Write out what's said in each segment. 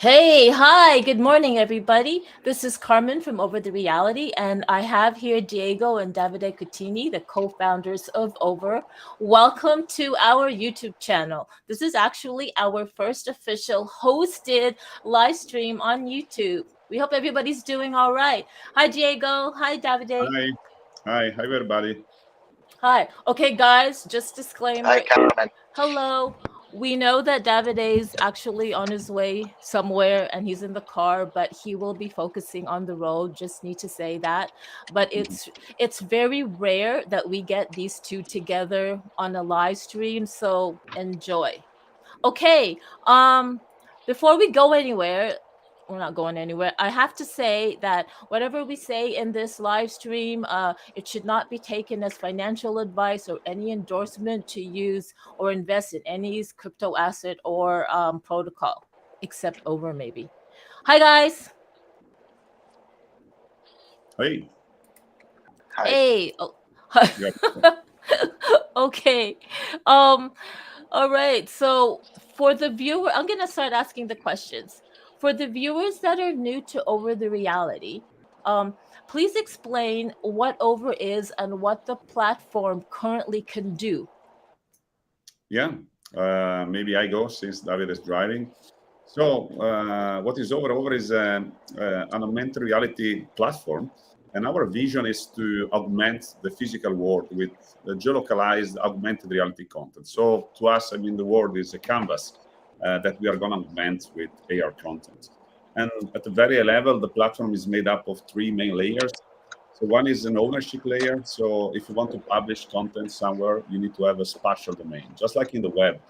Hey, hi, good morning, everybody. This is Carmen from Over the Reality, and I have here Diego and Davide Cuttini, the co-founders of Over. Welcome to our YouTube channel. This is actually our first official hosted live stream on YouTube. We hope everybody's doing all right. Hi, Diego. Hi, Davide. Hi, hi everybody. Hi. Okay, guys, just disclaimer. Hi, Carmen. Hello. We know that Davide is actually on his way somewhere and he's in the car, but he will be focusing on the road. Just need to say that. But it's very rare that we get these two together on a live stream, so enjoy. Okay. Before we go anywhere, we're not going anywhere. I have to say that whatever we say in this live stream, it should not be taken as financial advice or any endorsement to use or invest in any crypto asset or protocol, except Over maybe. Hi guys. Hey. Hi. Hey. Oh. Yep. Okay. All right. So for the viewer, I'm gonna start asking the questions. For the viewers that are new to Over the Reality, please explain what Over is and what the platform currently can do. Yeah. Maybe I go since David is driving. So what is Over? Over is an augmented reality platform. And our vision is to augment the physical world with geolocalized augmented reality content. So to us, I mean, the world is a canvas that we are going to augment with AR content. And at the very high level, the platform is made up of three main layers. So one is an ownership layer. So if you want to publish content somewhere, you need to have a spatial domain, just like in the web.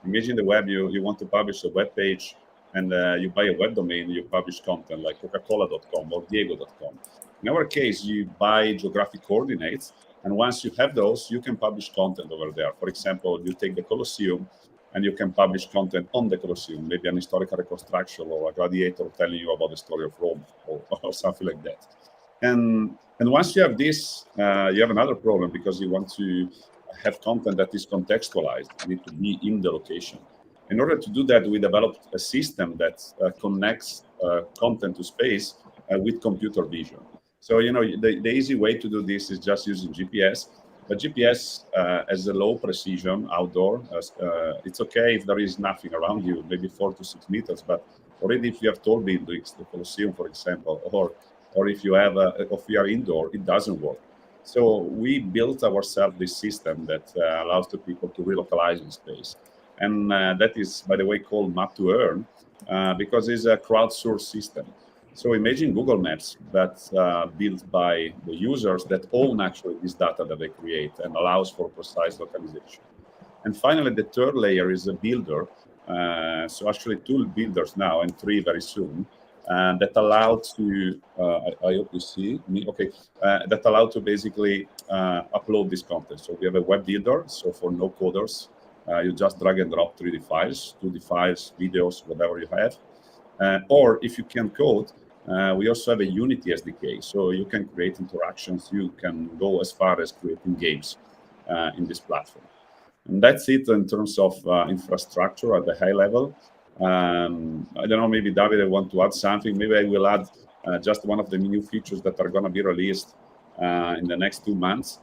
Imagine the web, you want to publish a web page and you buy a web domain, you publish content like coca-cola.com or diego.com. In our case, you buy geographic coordinates, and once you have those, you can publish content over there. For example, you take the Colosseum, and you can publish content on the Colosseum, maybe an historical reconstruction or a gladiator telling you about the story of Rome or something like that. And once you have this, you have another problem because you want to have content that is contextualized. You need to be in the location. In order to do that, we developed a system that connects content to space with computer vision. So, the easy way to do this is just using GPS. But GPS has a low precision outdoor. It's okay if there is nothing around you, maybe 4 to 6 meters. But already if you have tall buildings, the Colosseum, for example, or if you have if we are indoor, it doesn't work. So we built ourselves this system that allows the people to relocalize in space. And that is, by the way, called Map to Earn because it's a crowdsourced system. So imagine Google Maps that's built by the users that own actually this data that they create and allows for precise localization. And finally, the third layer is a builder. So actually 2 builders now and 3 very soon that allow to, I hope you see me, okay, that allow to basically upload this content. So we have a web builder, so for no coders, you just drag and drop 3D files, 2D files, videos, whatever you have. Or if you can code, we also have a Unity SDK, so you can create interactions. You can go as far as creating games in this platform. And that's it in terms of infrastructure at the high level. I don't know, maybe David, I want to add something. Maybe I will add just one of the new features that are going to be released in the next 2 months.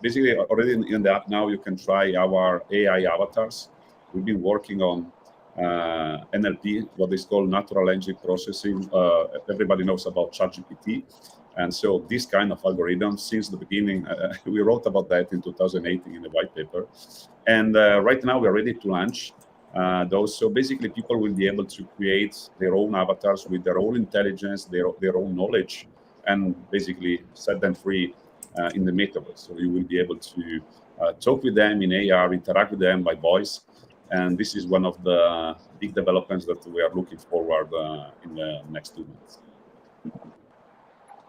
Basically, already in the app now, you can try our AI avatars. We've been working on NLP, what is called natural language processing. Everybody knows about ChatGPT. And so this kind of algorithm, since the beginning, we wrote about that in 2018 in the white paper. And right now we're ready to launch those. So basically people will be able to create their own avatars with their own intelligence, their own knowledge, and basically set them free in the metaverse. So you will be able to talk with them in AR, interact with them by voice. And this is one of the big developments that we are looking forward in the next 2 months.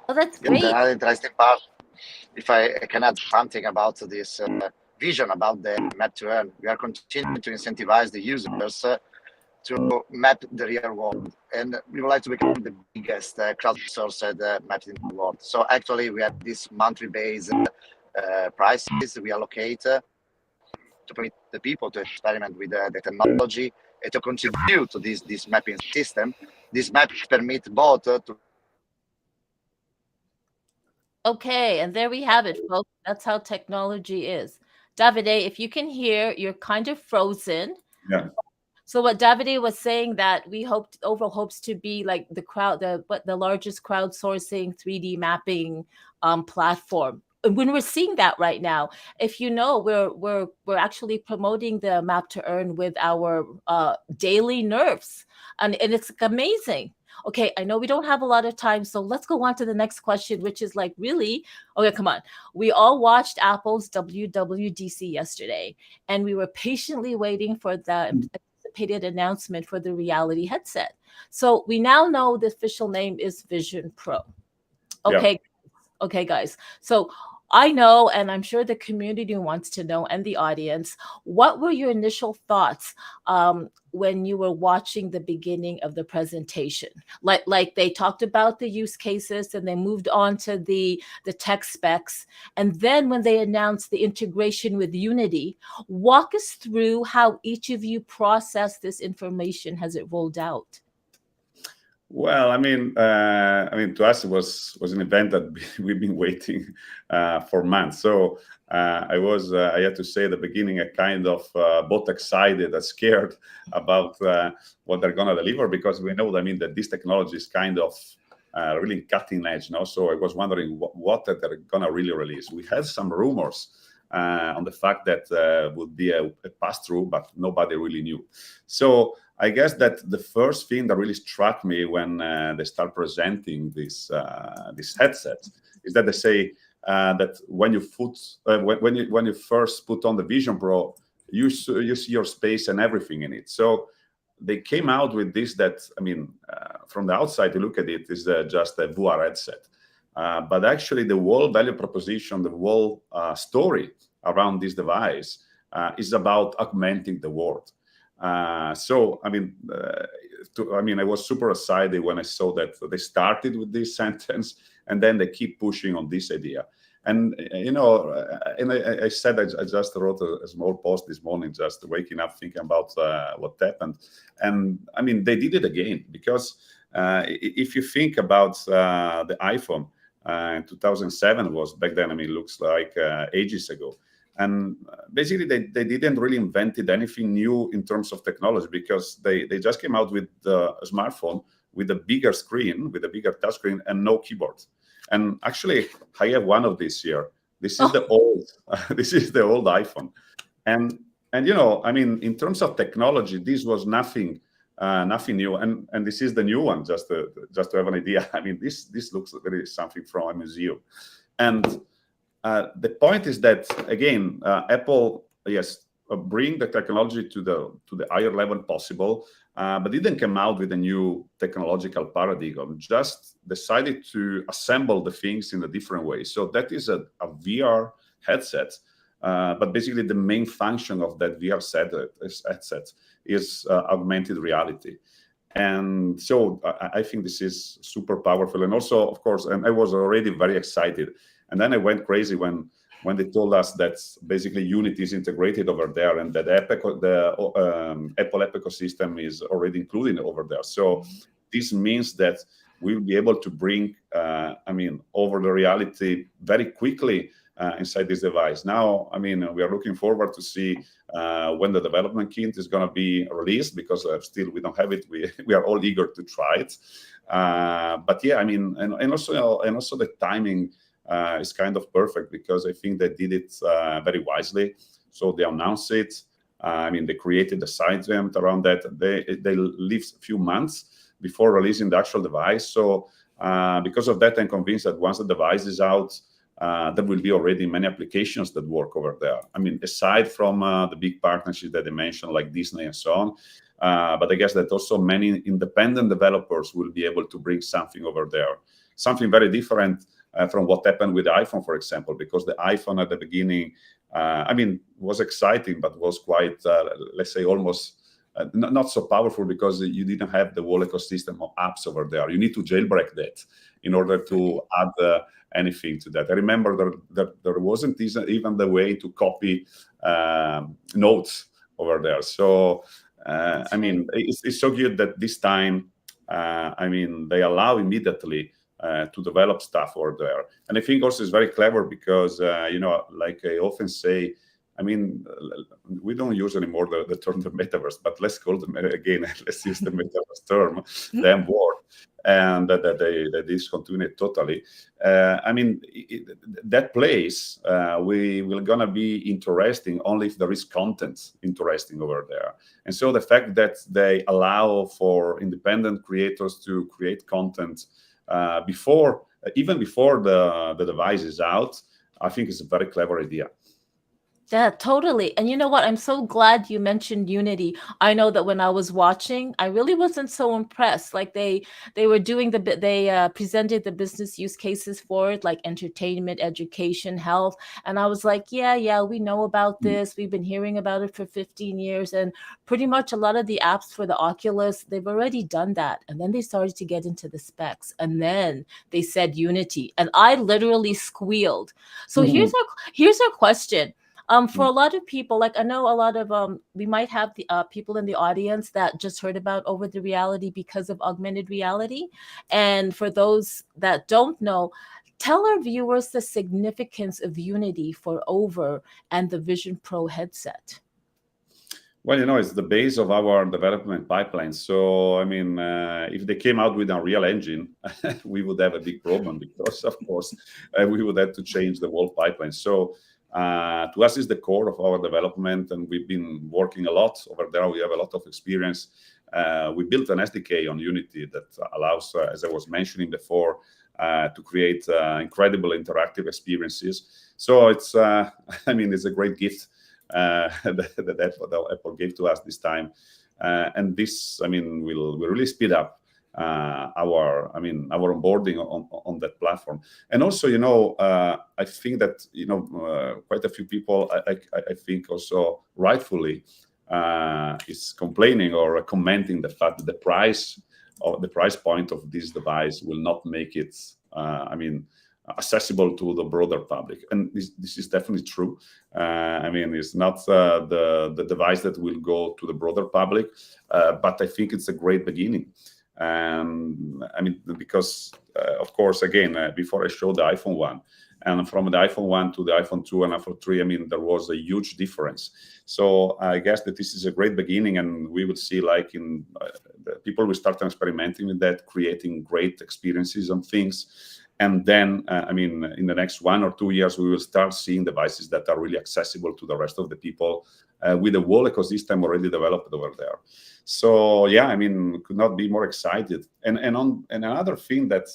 Oh, that's great. Another interesting part, if I can add something about this vision about the map to earn, we are continuing to incentivize the users to map the real world. And we would like to become the biggest crowdsourced map in the world. So actually we have this monthly based prices we allocate to permit the people to experiment with the technology and to contribute to this mapping system. These maps permit both to. Okay, and there we have it, folks. That's how technology is. Davide, if you can hear, you're kind of frozen. Yeah. So what Davide was saying, that we OVER hopes to be like the largest crowdsourcing 3D mapping platform. And when we're seeing that right now, if you know, we're actually promoting the map to earn with our daily nerfs, and it's amazing. Okay, I know we don't have a lot of time, so let's go on to the next question, which is like, really, okay, come on. We all watched Apple's WWDC yesterday, and we were patiently waiting for the anticipated announcement for the reality headset. So we now know the official name is Vision Pro. Okay, okay, guys. So I know, and I'm sure the community wants to know, and the audience, what were your initial thoughts when you were watching the beginning of the presentation? Like they talked about the use cases, and they moved on to the tech specs, and then when they announced the integration with Unity, walk us through how each of you processed this information as it rolled out. Well, I mean, to us it was an event that we've been waiting for months. So I had to say at the beginning, a kind of both excited and scared about what they're going to deliver, because we know, I mean, that this technology is kind of really cutting edge, no? So I was wondering what they're going to really release. We had some rumors on the fact that would be a pass-through, but nobody really knew. So I guess that the first thing that really struck me when they start presenting this headset is that they say that when you first put on the Vision Pro, you see your space and everything in it. So they came out with this that, I mean, from the outside, you look at it, is just a VR headset. But actually, the whole value proposition, the whole story around this device is about augmenting the world. So, I mean, I was super excited when I saw that they started with this sentence, and then they keep pushing on this idea. And, you know, and I said, I just wrote a small post this morning, just waking up thinking about what happened. And, I mean, they did it again, because if you think about the iPhone, in 2007 was back then, I mean, it looks like ages ago. And basically, they didn't really invented anything new in terms of technology, because they just came out with a smartphone with a bigger screen, with a bigger touchscreen, and no keyboard. And actually, I have one of these here. This is the old iPhone. And you know, I mean, in terms of technology, this was nothing new. And this is the new one, just to have an idea. I mean, this looks really something from a museum. And the point is that, again, Apple, yes, bring the technology to the higher level possible, but didn't come out with a new technological paradigm, just decided to assemble the things in a different way. So that is a VR headset, but basically the main function of that VR headset is augmented reality. And so I think this is super powerful. And also, of course, and I was already very excited. And then I went crazy when they told us that basically Unity is integrated over there, and that the Apple ecosystem is already included over there. So this means that we'll be able to bring, over the reality very quickly inside this device. Now, I mean, we are looking forward to see when the development kit is going to be released, because still we don't have it. We are all eager to try it. But yeah, I mean, and also the timing is kind of perfect, because I think they did it very wisely. So they announced it. They created the side event around that. They lived a few months before releasing the actual device. So because of that, I'm convinced that once the device is out, there will be already many applications that work over there. I mean, aside from the big partnerships that they mentioned, like Disney and so on, but I guess that also many independent developers will be able to bring something over there, something very different from what happened with the iPhone, for example, because the iPhone at the beginning, was exciting, but was quite, let's say, almost not so powerful, because you didn't have the whole ecosystem of apps over there. You need to jailbreak that. in order to add anything to that. I remember there wasn't even the way to copy notes over there. So I mean, it's so good that this time, I mean, they allow immediately to develop stuff over there. And I think also it's very clever because, you know, like I often say, I mean, we don't use anymore the term the metaverse, but let's call them again, let's use the metaverse term, the M word, and that they discontinue it totally. I mean, that place will gonna be interesting only if there is content interesting over there. And so the fact that they allow for independent creators to create content even before the device is out, I think is a very clever idea. Yeah, totally. And you know what? I'm so glad you mentioned Unity. I know that when I was watching, I really wasn't so impressed. Like they were doing they presented the business use cases for it, like entertainment, education, health. And I was like, yeah, we know about this. We've been hearing about it for 15 years. And pretty much a lot of the apps for the Oculus, they've already done that. And then they started to get into the specs. And then they said Unity. And I literally squealed. So here's our question. For a lot of people, like I know a lot of we might have the people in the audience that just heard about over the reality because of augmented reality. And for those that don't know, tell our viewers the significance of Unity for Over and the Vision Pro headset. Well, you know, it's the base of our development pipeline. So, I mean, if they came out with a Unreal Engine, we would have a big problem because, of course, we would have to change the whole pipeline. So, to us, is the core of our development, and we've been working a lot over there. We have a lot of experience. We built an SDK on Unity that allows, as I was mentioning before, to create incredible interactive experiences. So it's, I mean, it's a great gift that Apple gave to us this time, and this, I mean, will really speed up our onboarding on that platform. And also, you know, I think that, you know, quite a few people, I think also rightfully is complaining or commenting the fact that the price point of this device will not make it accessible to the broader public. And this is definitely true. I mean, it's not the device that will go to the broader public, but I think it's a great beginning. I mean, because of course, again, before I showed the iPhone 1, and from the iPhone 1 to the iPhone 2 and iPhone 3, I mean, there was a huge difference. So I guess that this is a great beginning, and we will see, like, in people will start experimenting with that, creating great experiences on things. And then, I mean, in the next 1 or 2 years, we will start seeing devices that are really accessible to the rest of the people with the whole ecosystem already developed over there. So, yeah, I mean, could not be more excited. And another thing that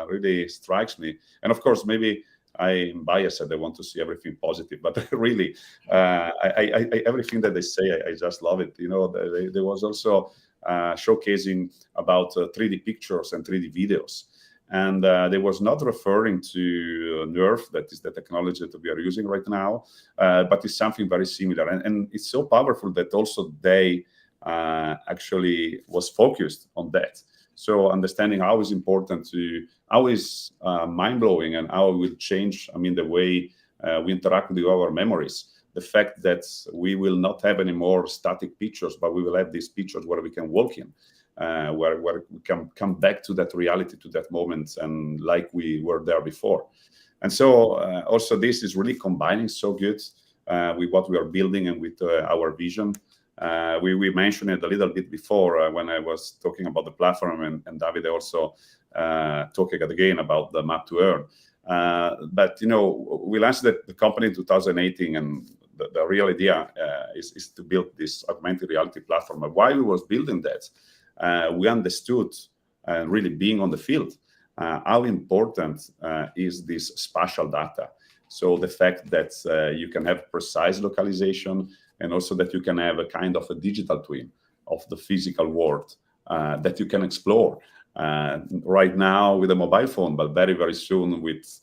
really strikes me, and of course, maybe I'm biased and I want to see everything positive, but really, everything that they say, I just love it. You know, there was also showcasing about 3D pictures and 3D videos. And they was not referring to Nerf, that is the technology that we are using right now, but it's something very similar. And it's so powerful that also they actually was focused on that. So understanding how is important how is mind-blowing and how it will change, I mean, the way we interact with our memories. The fact that we will not have any more static pictures, but we will have these pictures where we can walk in. Where we can come back to that reality, to that moment, and like we were there before. And so also this is really combining so good with what we are building and with our vision. We mentioned it a little bit before when I was talking about the platform, and Davide also talking again about the map to earn. But, you know, we launched the company in 2018, and the real idea is to build this augmented reality platform. And while we was building that, we understood, really being on the field, how important is this spatial data. So the fact that you can have precise localization, and also that you can have a kind of a digital twin of the physical world that you can explore right now with a mobile phone, but very, very soon with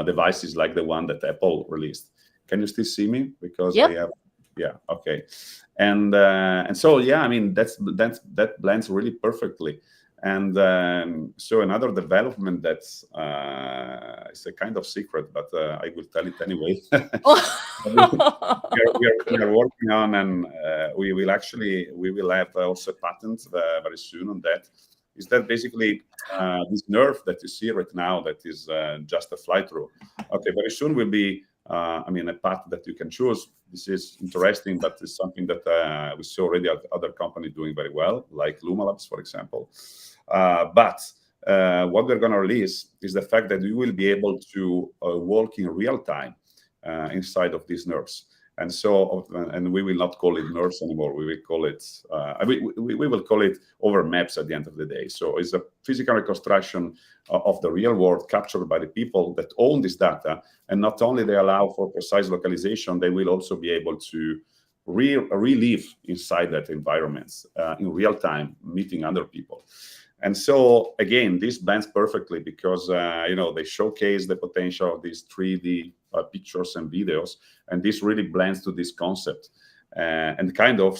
devices like the one that Apple released. Can you still see me? Because yep. I have, yeah, okay. And so, yeah, I mean, that blends really perfectly. And so another development that's it's a kind of secret, but I will tell it anyway. We are working on, and we will have also patents very soon on that. Is that basically this nerve that you see right now that is just a fly through? Okay, very soon will be a path that you can choose. This is interesting, but it's something that we see already other companies doing very well, like Luma Labs, for example. But what we're going to release is the fact that we will be able to walk in real time inside of these nerves. And so, and we will not call it nerves anymore. We will call it, we will call it over maps at the end of the day. So it's a physical reconstruction of the real world captured by the people that own this data. And not only they allow for precise localization, they will also be able to relive inside that environment in real time, meeting other people. And so, again, this blends perfectly because, they showcase the potential of these 3D pictures and videos. And this really blends to this concept and kind of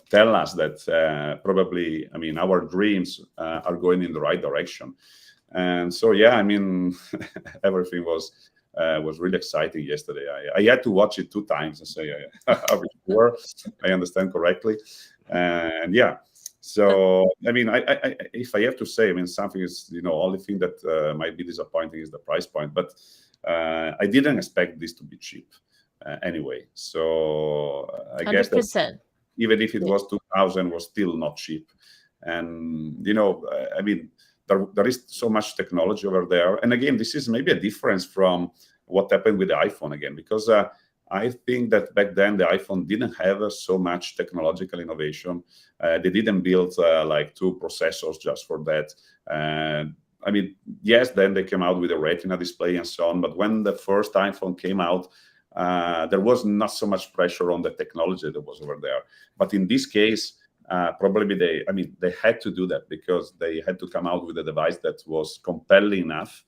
tell us that probably, our dreams are going in the right direction. And so, yeah, everything was really exciting yesterday. I had to watch it 2 times and say, are we sure I understand correctly? And yeah. So, if I have to say, something is, only thing that might be disappointing is the price point. But I didn't expect this to be cheap anyway. So I 100%. Guess that even if it was 2,000, was still not cheap. And, there is so much technology over there. And again, this is maybe a difference from what happened with the iPhone again, because I think that back then the iPhone didn't have so much technological innovation. They didn't build like 2 processors just for that. Yes, then they came out with a Retina display and so on. But when the first iPhone came out, there was not so much pressure on the technology that was over there. But in this case, probably they had to do that because they had to come out with a device that was compelling enough.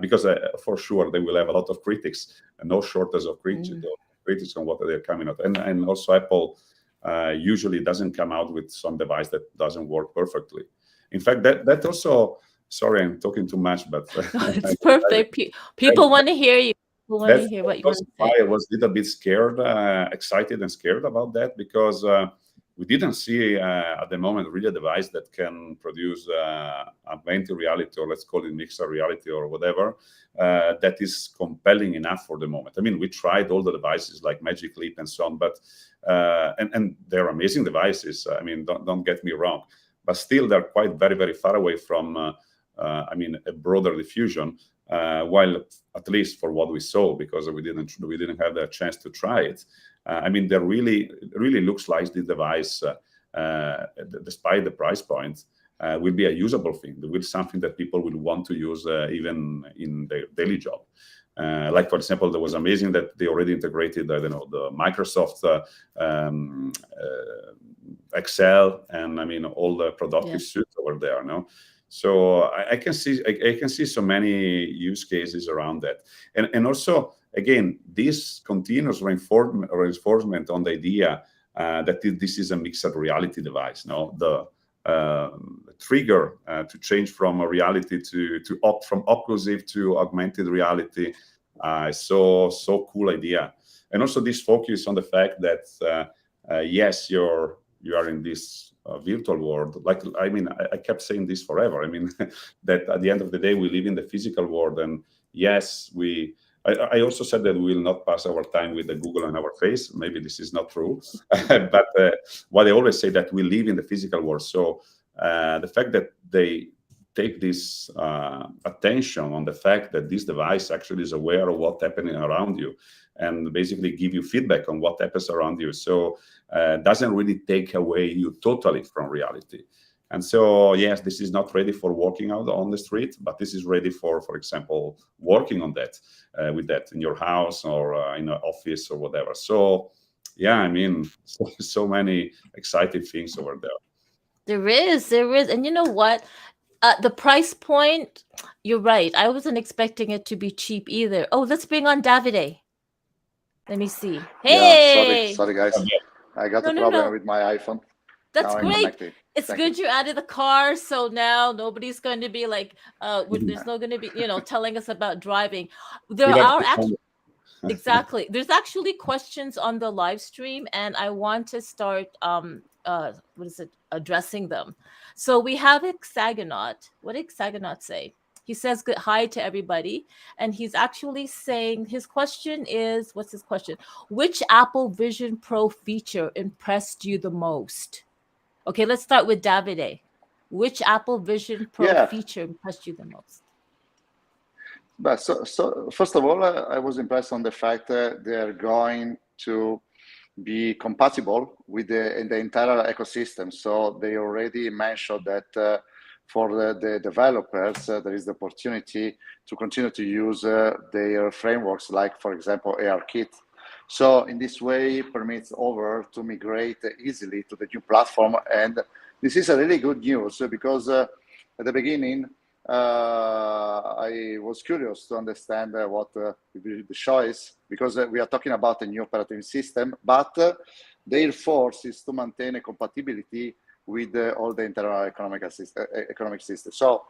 Because for sure they will have a lot of critics, and no shortage of critics on what they're coming out. And also Apple usually doesn't come out with some device that doesn't work perfectly. In fact, that also, sorry, I'm talking too much, but it's perfect. People want to hear you. People want to hear what you want to say. I was a little bit scared, excited and scared about that because we didn't see at the moment really a device that can produce augmented reality, or let's call it mixed reality or whatever, that is compelling enough for the moment. We tried all the devices like Magic Leap and so on, but and they're amazing devices. Don't get me wrong, but still they're quite very, very far away from a broader diffusion. While at least for what we saw, because we didn't have the chance to try it. There really looks like the device, despite the price point, will be a usable thing. There will be something that people will want to use even in their daily job. Like, for example, there was amazing that they already integrated, the Microsoft Excel and all the productive suites over there. No. So I can see so many use cases around that, and also again this continuous reinforcement on the idea that this is a mixed reality device. No, the trigger to change from a reality from occlusive to augmented reality is so cool idea, and also this focus on the fact that yes, you are in this virtual world. Like, I kept saying this forever. That at the end of the day, we live in the physical world. And yes, I also said that we will not pass our time with the Google on our face. Maybe this is not true. But what I always say that we live in the physical world. So the fact that they take this attention on the fact that this device actually is aware of what's happening around you and basically give you feedback on what happens around you. So doesn't really take away you totally from reality. And so, yes, this is not ready for walking out on the street, but this is ready for example, working on that, with that in your house or in an office or whatever. So, yeah, so many exciting things over there. There is. And you know what? The price point, you're right. I wasn't expecting it to be cheap either. Oh, let's bring on Davide. Let me see. Hey! Yeah, sorry guys. I got a problem with my iPhone. That's Now I'm great. connected. It's Thank good you. you're out of the car, so now nobody's going to be like, Mhm. there's no going to be, telling us about driving. There We have are to actually, find- exactly. There's actually questions on the live stream, and I want to start, what is it, addressing them. So we have Hexagonaut. What did Hexagonaut say? He says good hi to everybody, and he's actually saying his question is, what's his question? Which Apple Vision Pro feature impressed you the most? Okay, let's start with Davide. Which Apple Vision Pro Yeah, feature impressed you the most? but so first of all, I was impressed on the fact that they're going to be compatible with the entire ecosystem. So they already mentioned that for the developers, there is the opportunity to continue to use their frameworks, like, for example, ARKit. So in this way, permits Over to migrate easily to the new platform. And this is a really good news because at the beginning, I was curious to understand what the choice, because we are talking about a new operating system, but their force is to maintain a compatibility with all the internal economic system. So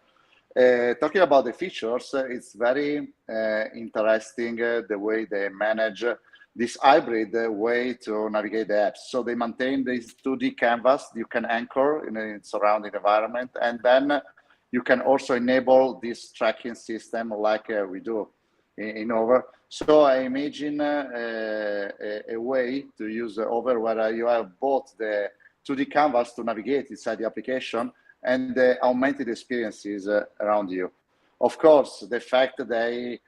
talking about the features, it's very interesting the way they manage this hybrid way to navigate the apps. So they maintain this 2D canvas you can anchor in a surrounding environment, and then you can also enable this tracking system like we do in Over. So I imagine a way to use Over where you have both the 2D canvas to navigate inside the application and the augmented experiences around you. Of course, the fact that they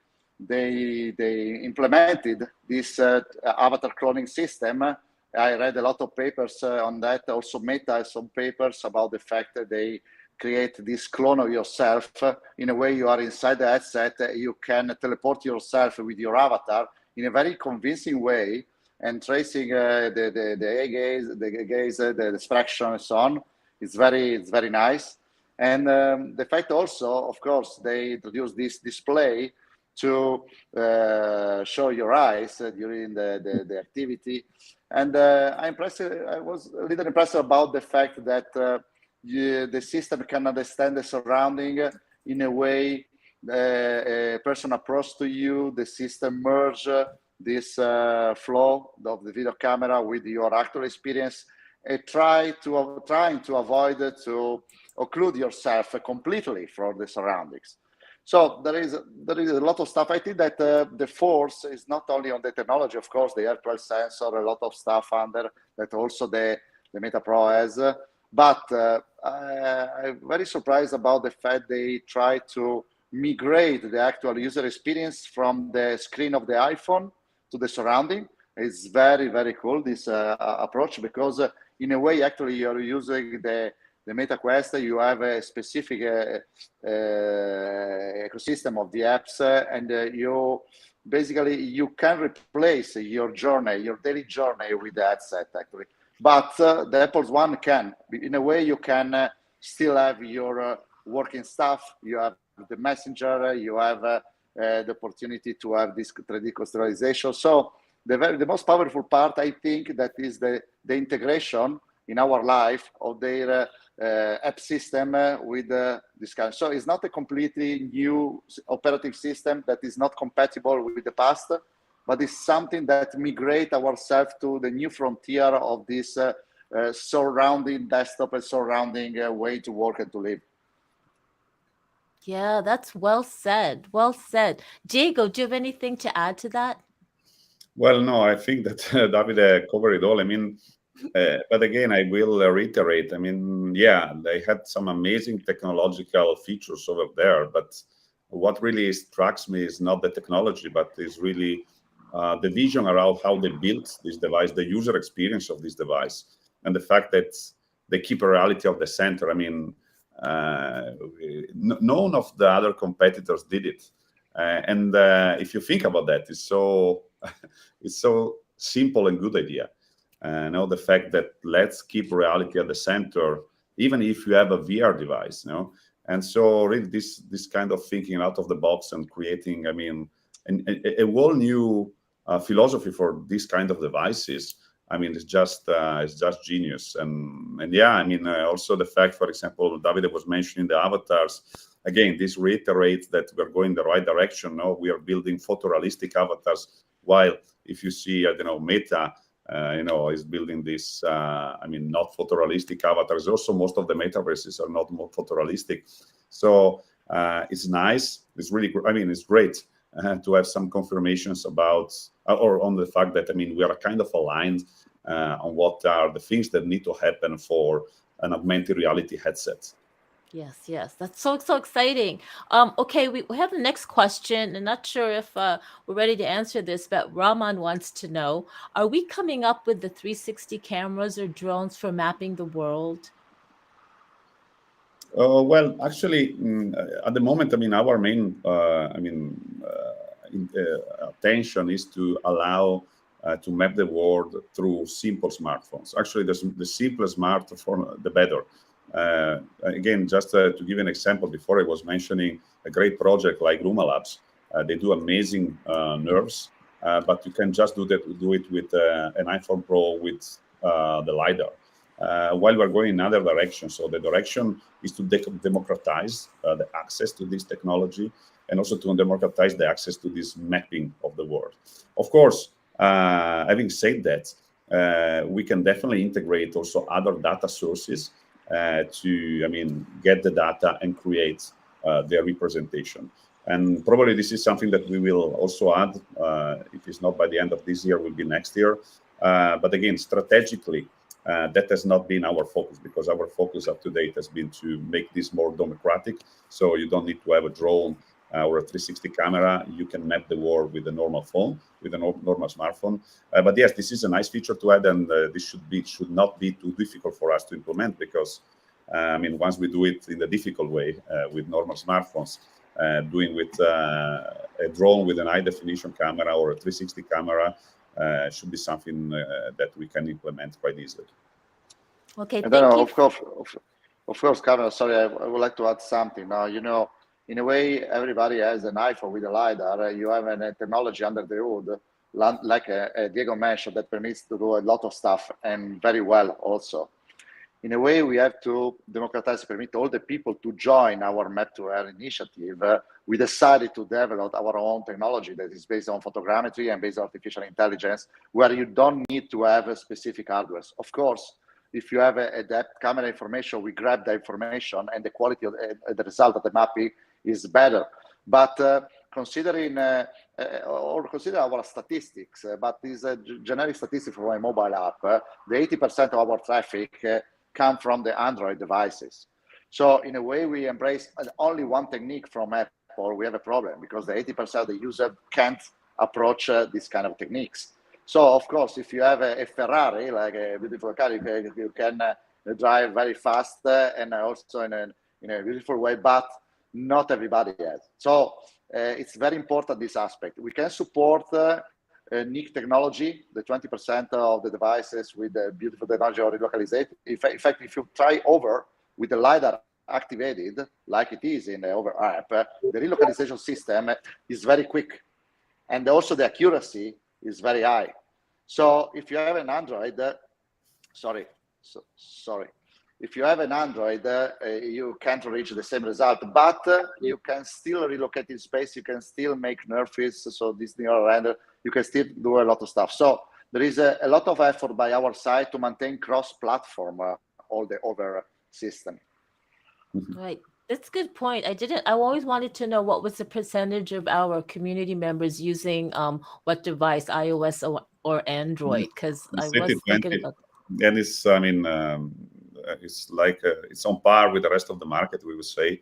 implemented this avatar cloning system, I read a lot of papers on that. Also, Meta has some papers about the fact that they create this clone of yourself. In a way, you are inside the headset, you can teleport yourself with your avatar in a very convincing way, and tracing the gaze, the expression, and so on. It's very nice. And the fact also, of course, they introduced this display to show your eyes during the activity. And I was a little impressed about the fact that the system can understand the surrounding in a way a person approach to you, the system merge this flow of the video camera with your actual experience, and trying to avoid to occlude yourself completely from the surroundings. So there is a lot of stuff. I think that the force is not only on the technology. Of course, the air quality sensor, a lot of stuff under that also the Meta Pro has. But I'm very surprised about the fact they try to migrate the actual user experience from the screen of the iPhone to the surrounding. It's very cool, this approach, because in a way, actually, you're using the Meta Quest. You have a specific ecosystem of the apps, and you can replace your daily journey with the headset, actually. But the Apple's One can. In a way, you can still have your working stuff. You have the Messenger. You have the opportunity to have this 3D contextualization. So the most powerful part, I think, that is the integration in our life of their app system with this kind. So it's not a completely new operating system that is not compatible with the past, but it's something that migrate ourselves to the new frontier of this surrounding desktop and surrounding way to work and to live. Yeah, that's well said. Well said. Diego, do you have anything to add to that? Well, no, I think that Davide covered it all. I mean, but again, I will reiterate. I mean, yeah, they had some amazing technological features over there, but what really strikes me is not the technology, but is really the vision around how they built this device, the user experience of this device, and the fact that they keep a reality of the center. I mean, none of the other competitors did it. And if you think about that, it's so simple and good idea. Now the fact that let's keep reality at the center, even if you have a VR device, And so really this kind of thinking out of the box and creating, I mean, a whole new philosophy for this kind of devices I mean, it's just genius. And yeah, I mean, also the fact, for example, Davide was mentioning the avatars. Again, this reiterates that we're going the right direction. No, we are building photorealistic avatars. While if you see, I don't know, Meta, is building this. I mean, not photorealistic avatars. Also, most of the metaverses are not more photorealistic. So it's nice. It's really, I mean, it's great to have some confirmations about or on the fact that, I mean, we are kind of aligned on what are the things that need to happen for an augmented reality headset. Yes, that's so exciting. Okay, we have the next question. I'm not sure if we're ready to answer this, but Rahman wants to know: are we coming up with the 360 cameras or drones for mapping the world? Well, actually, at the moment, I mean, our main, attention is to allow to map the world through simple smartphones. Actually, the simpler smartphone, the better. Again, just to give an example, before I was mentioning a great project like Luma Labs. They do amazing nerves, but you can just do it with an iPhone Pro with the LiDAR. While we're going in another direction. So the direction is to democratize the access to this technology and also to democratize the access to this mapping of the world. Of course, having said that, we can definitely integrate also other data sources to, I mean, get the data and create their representation. And probably this is something that we will also add. If it's not by the end of this year, will be next year. But again, strategically, that has not been our focus, because our focus up to date has been to make this more democratic. So you don't need to have a drone or a 360 camera. You can map the world with a normal phone, with a normal smartphone. But yes, this is a nice feature to add, and this should not be too difficult for us to implement, because I mean, once we do it in the difficult way with normal smartphones, doing with a drone with an high definition camera or a 360 camera, should be something that we can implement quite easily. Okay, And thank then, you. of course, Carmen, sorry, I would like to add something. Now, in a way, everybody has an iPhone with a LiDAR. You have a technology under the hood, like Diego mentioned, that permits to do a lot of stuff, and very well also. In a way, we have to democratize, permit all the people to join our Map to Air initiative. We decided to develop our own technology that is based on photogrammetry and based on artificial intelligence, where you don't need to have a specific hardware. Of course, if you have a depth camera information, we grab the information, and the quality of the result of the mapping is better. But considering consider our statistics, but this generic statistics for a mobile app, the 80% of our traffic come from the Android devices. So in a way, we embrace only one technique from Apple. We have a problem, because the 80% of the user can't approach these kind of techniques. So of course, if you have a Ferrari, like a beautiful car, you can drive very fast and also in a beautiful way, but not everybody has. So it's very important, this aspect. We can support NIC technology, the 20% of the devices with the beautiful technology or relocalization. In fact, if you try over with the LiDAR activated, like it is in the over app, the relocalization system is very quick. And also the accuracy is very high. So if you have an Android, if you have an Android, you can't reach the same result, but you can still relocate in space. You can still make nerfs, so this neural render, you can still do a lot of stuff. So there is a lot of effort by our side to maintain cross-platform all the over system. Right. That's a good point. I always wanted to know what was the percentage of our community members using what device, iOS or Android, because I was thinking about that. And it's, I mean, it's like it's on par with the rest of the market, we would say.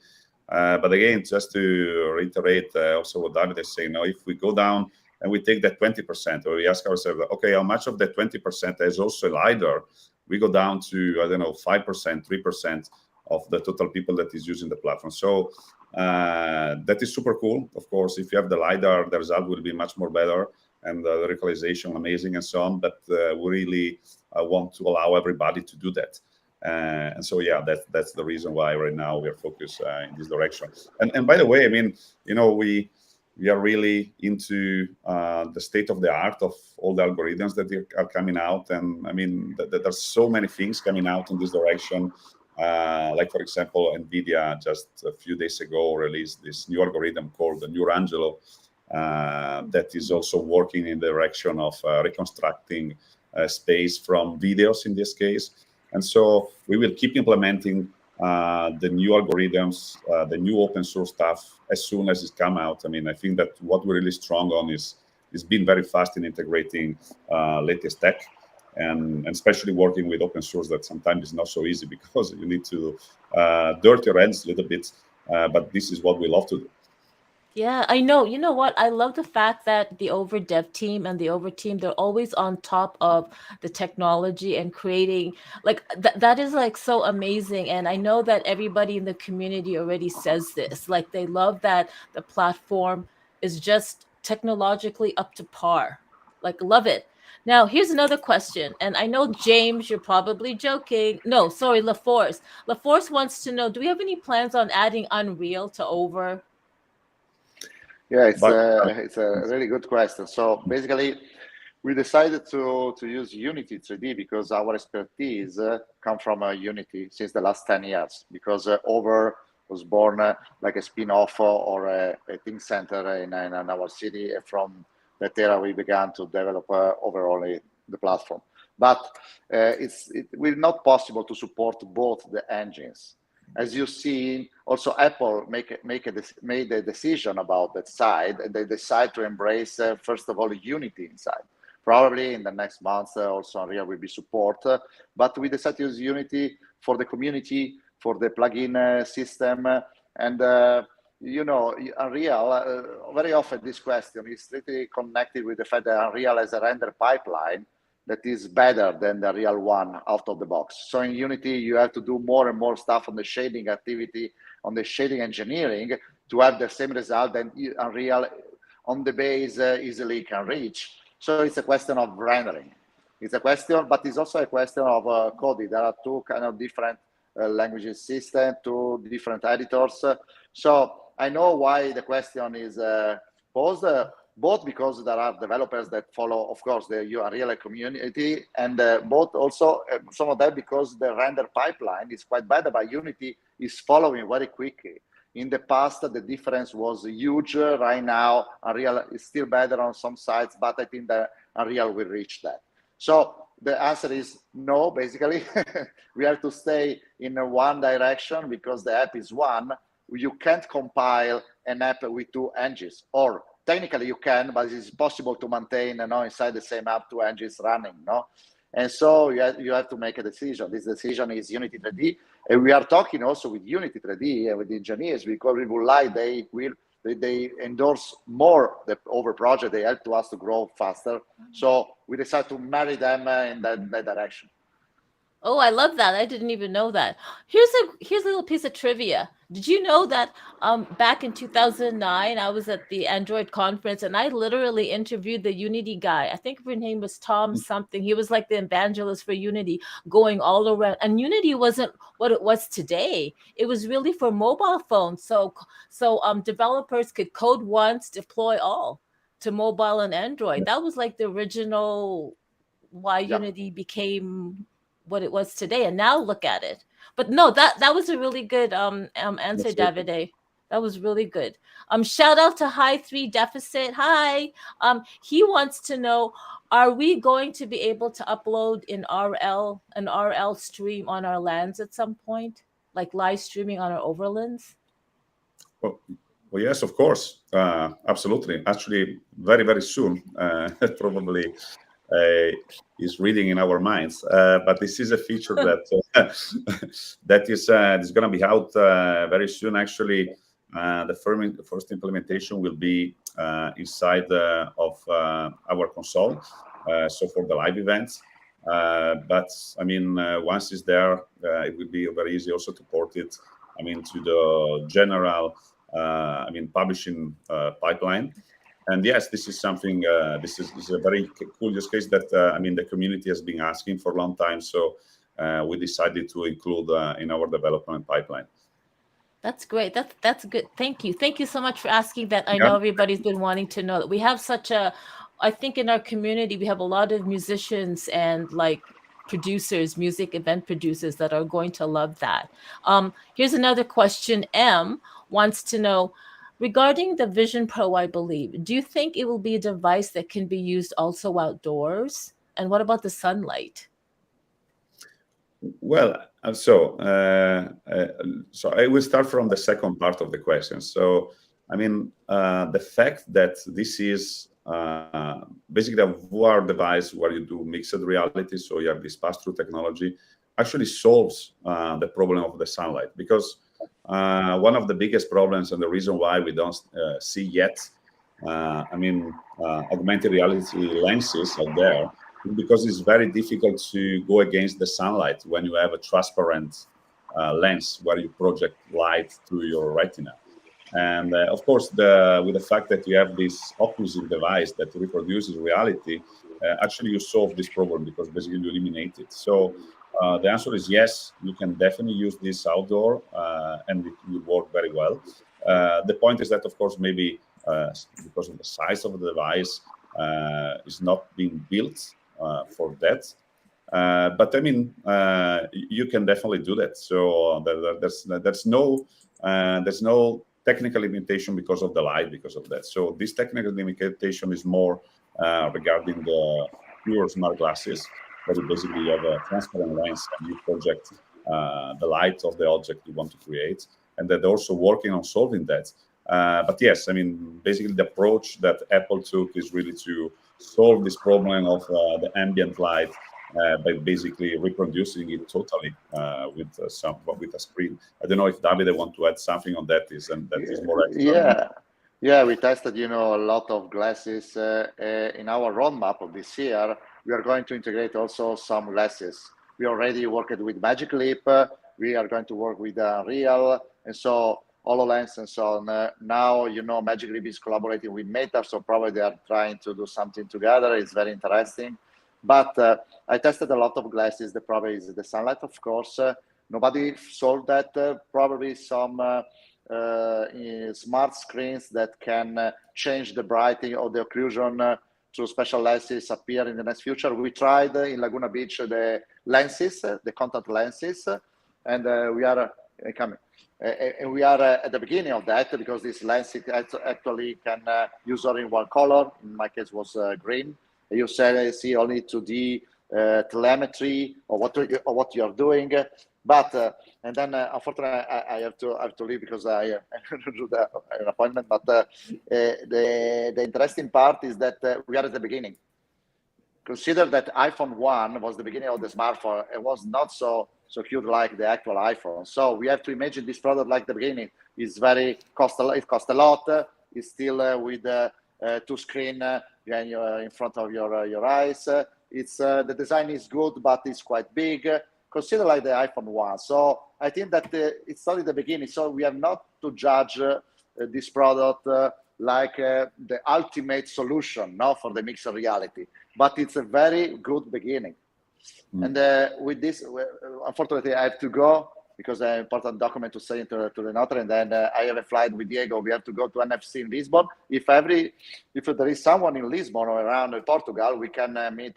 But again, just to reiterate also what Davide is saying, now if we go down and we take that 20%, or we ask ourselves, okay, how much of that 20% is also LiDAR? We go down to, I don't know, 5%, 3% of the total people that is using the platform. So that is super cool. Of course, if you have the LiDAR, the result will be much more better, and the localization amazing and so on. But we really want to allow everybody to do that. And so, yeah, that's the reason why right now we are focused in this direction. And by the way, I mean, we are really into the state of the art of all the algorithms that are coming out. And I mean, there's so many things coming out in this direction. Like, for example, NVIDIA just a few days ago released this new algorithm called the Neurangelo that is also working in the direction of reconstructing space from videos in this case. And so we will keep implementing the new algorithms, the new open source stuff as soon as it's come out. I mean, I think that what we're really strong on is being very fast in integrating latest tech, and especially working with open source that sometimes is not so easy because you need to dirt your hands a little bit. But this is what we love to do. Yeah, I know. You know what? I love the fact that the Over dev team and the Over team, they're always on top of the technology and creating like that is like so amazing. And I know that everybody in the community already says this. Like they love that the platform is just technologically up to par. Like love it. Now, here's another question. And I know James, you're probably joking. No, sorry, LaForce. LaForce wants to know, do we have any plans on adding Unreal to Over? Yeah, it's a really good question. So basically, we decided to use Unity 3D because our expertise come from Unity since the last 10 years. Because Over was born like a spin-off or a think center in our city. From that era, we began to develop overall the platform. But it will not possible to support both the engines. As you see, also Apple made a decision about that side, and they decide to embrace, first of all, Unity inside. Probably in the next months, also Unreal will be support, but we decided to use Unity for the community, for the plugin system, and you know, Unreal, very often this question is strictly connected with the fact that Unreal has a render pipeline that is better than the real one out of the box. So in Unity, you have to do more and more stuff on the shading activity, on the shading engineering to have the same result that Unreal on the base easily can reach. So it's a question of rendering. It's a question, but it's also a question of coding. There are two kind of different languages system, two different editors. So I know why the question is posed. Both because there are developers that follow, of course, the Unreal community, and both also, some of them because the render pipeline is quite bad, but Unity is following very quickly. In the past, the difference was huge. Right now, Unreal is still better on some sites, but I think that Unreal will reach that. So the answer is no, basically. We have to stay in one direction because the app is one. You can't compile an app with two engines, or technically you can, but it's possible to maintain inside the same app two engines running, no? And so you have to make a decision. This decision is Unity 3D, and we are talking also with Unity 3D and with the engineers because we would like they endorse more the Over project. They help to us to grow faster. So we decided to marry them in that direction. Oh, I love that. I didn't even know that. Here's a little piece of trivia. Did you know that back in 2009, I was at the Android conference and I literally interviewed the Unity guy. I think her name was Tom something. He was like the evangelist for Unity, going all around. And Unity wasn't what it was today. It was really for mobile phones. So developers could code once, deploy all to mobile and Android. That was like the original why Unity became what it was today, and now look at it. But no, that was a really good answer, Davide. That was really good. Shout out to High 3 Deficit. Hi. He wants to know, are we going to be able to upload an RL stream on our lands at some point, like live streaming on our overlands? Well, yes, of course, absolutely. Actually, very, very soon, probably. Is reading in our minds, but this is a feature that that is going to be out very soon. Actually, the first implementation will be inside of our console, so for the live events. But I mean, once it's there, it will be very easy also to port it. I mean, to the general, publishing pipeline. And yes, this is something. This is a very cool use case that the community has been asking for a long time. So we decided to include in our development pipeline. That's great. That's good. Thank you so much for asking that. I Yeah. know everybody's been wanting to know that we have such a. I think in our community we have a lot of musicians and like producers, music event producers that are going to love that. Here's another question. M wants to know regarding the Vision Pro. I believe. Do you think it will be a device that can be used also outdoors? And what about the sunlight? Well, so I will start from the second part of the question. So, I mean, the fact that this is basically a VR device where you do mixed reality, so you have this pass-through technology, actually solves the problem of the sunlight. Because one of the biggest problems and the reason why we don't see yet, augmented reality lenses out there, because it's very difficult to go against the sunlight when you have a transparent lens where you project light through your retina. And of course, with the fact that you have this occlusive device that reproduces reality, actually you solve this problem because basically you eliminate it. So the answer is yes, you can definitely use this outdoor and it will work very well. The point is that, of course, maybe because of the size of the device, is not being built for that. But I mean, you can definitely do that. So there's no technical limitation because of the light, because of that. So this technical limitation is more regarding the pure smart glasses, where you basically have a transparent lens and you project the light of the object you want to create, and they're also working on solving that. But yes, I mean, basically the approach that Apple took is really to solve this problem of the ambient light by basically reproducing it totally with a screen. I don't know if Davide want to add something on that. That is more extra. Yeah, we tested, a lot of glasses in our roadmap of this year. We are going to integrate also some glasses. We already worked with Magic Leap. We are going to work with Real, and so HoloLens and so on. Now, Magic Leap is collaborating with Meta, so probably they are trying to do something together. It's very interesting. But I tested a lot of glasses. The problem is the sunlight, of course. Nobody solved that. Probably some smart screens that can change the brightening or the occlusion through special lenses appear in the next future. We tried in Laguna Beach the lenses, the contact lenses, and we are coming. And we are at the beginning of that because this lens actually can use only one color. In my case, was green. You see only 2D telemetry or what you are doing, but and then unfortunately I have to leave because I do an appointment. But the interesting part is that we are at the beginning. Consider that iPhone 1 was the beginning of the smartphone. It was not so cute like the actual iPhone. So we have to imagine this product like the beginning. It costs a lot. It's still with two screen in front of your eyes. It's the design is good, but it's quite big. Consider like the iPhone 1. So I think that it's only the beginning. So we have not to judge this product like the ultimate solution, for the mixed reality. But it's a very good beginning. And with this, unfortunately, I have to go because I have an important document to send to the notary, and then I have a flight with Diego. We have to go to NFC in Lisbon. If there is someone in Lisbon or around Portugal, we can meet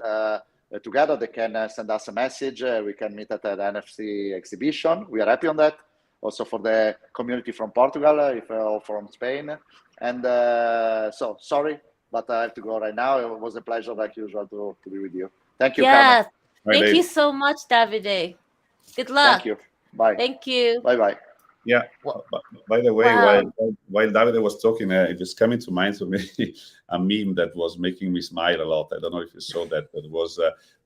together. They can send us a message. We can meet at the NFC exhibition. We are happy on that. Also for the community from Portugal, or from Spain. And so sorry, but I have to go right now. It was a pleasure, like usual, to be with you. Thank you, Yeah. Carmen. Thank you so much, Davide. Good luck. Thank you. Bye. Thank you. Bye. Yeah. By the way, Wow. while Davide was talking, it was coming to mind to me a meme that was making me smile a lot. I don't know if you saw that. It was